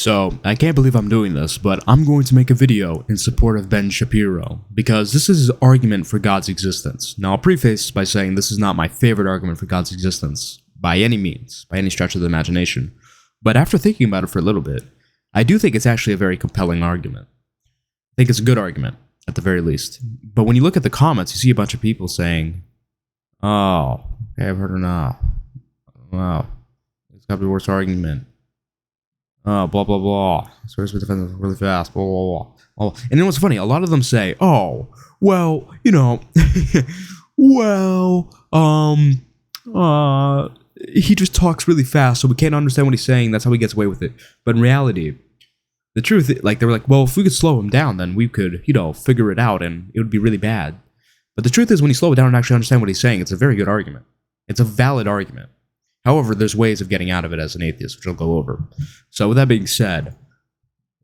So, I can't believe I'm doing this, but I'm going to make a video in support of Ben Shapiro, because this is his argument for God's existence. Now, I'll preface by saying this is not my favorite argument for God's existence, by any means, by any stretch of the imagination. But after thinking about it for a little bit, I do think it's actually a very compelling argument. I think it's a good argument, at the very least. But when you look at the comments, you see a bunch of people saying, "Oh, okay, I've heard enough. Wow, it's got to be the worst argument. Blah, blah, blah. Source with defense really fast, blah, blah, blah. Oh. And you know what's funny? A lot of them say, oh, well, you know, he just talks really fast, so we can't understand what he's saying. That's how he gets away with it. But in reality, the truth, like, they were like, well, if we could slow him down, then we could, you know, figure it out, and it would be really bad. But the truth is, when you slow it down and actually understand what he's saying, it's a very good argument. It's a valid argument. However, there's ways of getting out of it as an atheist, which I'll go over. So with that being said,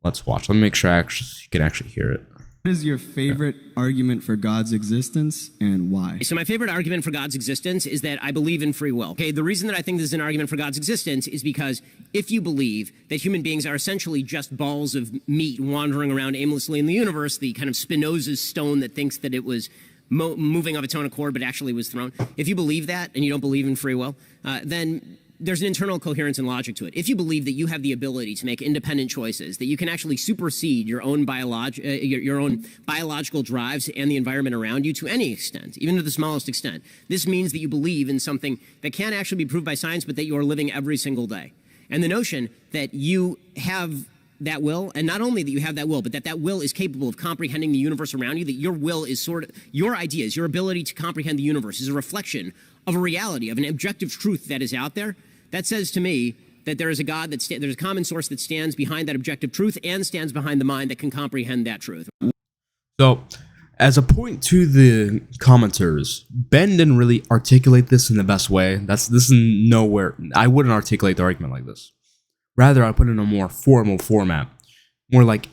let's watch. Let me make sure you can actually hear it. What is your favorite argument for God's existence and why? So my favorite argument for God's existence is that I believe in free will. Okay, the reason that I think this is an argument for God's existence is because if you believe that human beings are essentially just balls of meat wandering around aimlessly in the universe, the kind of Spinoza's stone that thinks that it was moving of its own accord, but actually was thrown. If you believe that and you don't believe in free will, then there's an internal coherence and logic to it. If you believe that you have the ability to make independent choices, that you can actually supersede your own biological drives and the environment around you to any extent, even to the smallest extent, this means that you believe in something that can't actually be proved by science, but that you are living every single day. And the notion that you have that will, and not only that you have that will, but that will is capable of comprehending the universe around you, that your will is sort of, your ideas, your ability to comprehend the universe is a reflection of a reality, of an objective truth that is out there, that says to me that there is a God, there's a common source that stands behind that objective truth and stands behind the mind that can comprehend that truth. So, as a point to the commenters, Ben didn't really articulate this in the best way. This is nowhere, I wouldn't articulate the argument like this. Rather, I put it in a more formal format. More like,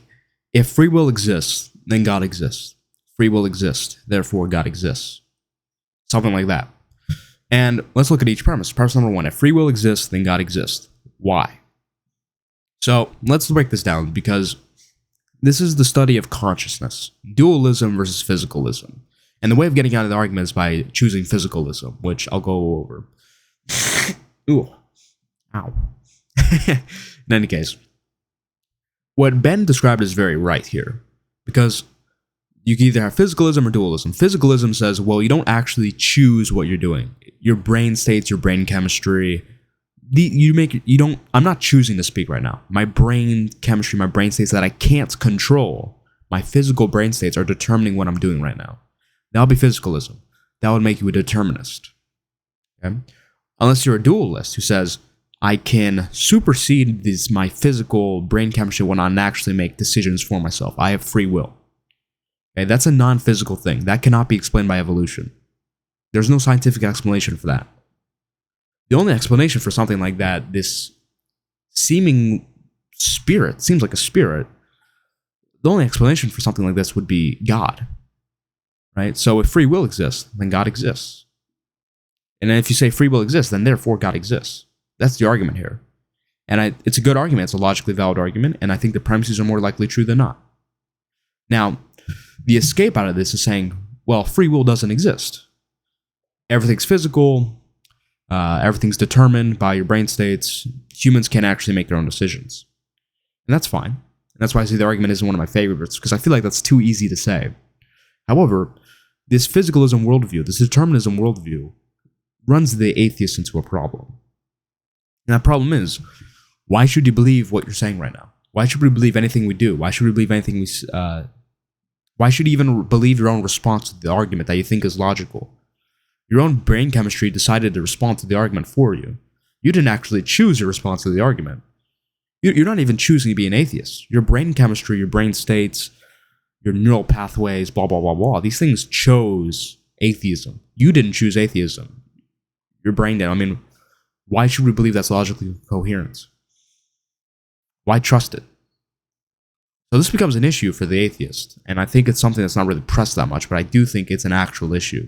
if free will exists, then God exists. Free will exists, therefore God exists. Something like that. And let's look at each premise. Premise number one, if free will exists, then God exists. Why? So, let's break this down, because this is the study of consciousness. Dualism versus physicalism. And the way of getting out of the argument is by choosing physicalism, which I'll go over. Ooh. Ow. In any case, what Ben described is very right here, because you can either have physicalism or dualism. Physicalism says, well, you don't actually choose what you're doing. Your brain states, your brain chemistry, I'm not choosing to speak right now. My brain chemistry, my brain states that I can't control. My physical brain states are determining what I'm doing right now. That would be physicalism. That would make you a determinist. Okay? Unless you're a dualist who says, I can supersede my physical brain chemistry when I actually make decisions for myself. I have free will. Okay, that's a non-physical thing. That cannot be explained by evolution. There's no scientific explanation for that. The only explanation for something like that, this seeming spirit, seems like a spirit, the only explanation for something like this would be God. Right? So if free will exists, then God exists. And then if you say free will exists, then therefore God exists. That's the argument here. And it's a good argument. It's a logically valid argument, and I think the premises are more likely true than not. Now, the escape out of this is saying, well, free will doesn't exist. Everything's physical. Everything's determined by your brain states. Humans can't actually make their own decisions. And that's fine. And that's why I say the argument isn't one of my favorites, because I feel like that's too easy to say. However, this physicalism worldview, this determinism worldview, runs the atheist into a problem. And that problem is, why should you believe what you're saying right now? Why should we believe anything we do? Why should we believe anything why should you even believe your own response to the argument that you think is logical? Your own brain chemistry decided to respond to the argument for you. You didn't actually choose your response to the argument. You're not even choosing to be an atheist. Your brain chemistry, your brain states, your neural pathways, blah, blah, blah, blah. These things chose atheism. You didn't choose atheism. Your brain did. I mean, why should we believe that's logically coherent? Why trust it? So this becomes an issue for the atheist, and I think it's something that's not really pressed that much, but I do think it's an actual issue.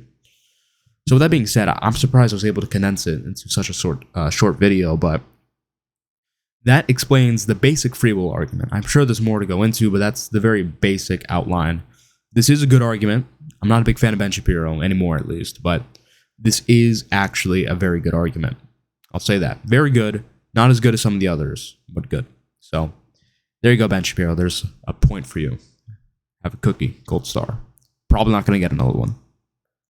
So with that being said, I'm surprised I was able to condense it into such a short video, but that explains the basic free will argument. I'm sure there's more to go into, but that's the very basic outline. This is a good argument. I'm not a big fan of Ben Shapiro anymore, at least, but this is actually a very good argument. I'll say that. Very good. Not as good as some of the others, but good. So there you go, Ben Shapiro. There's a point for you. Have a cookie, gold star. Probably not going to get another one.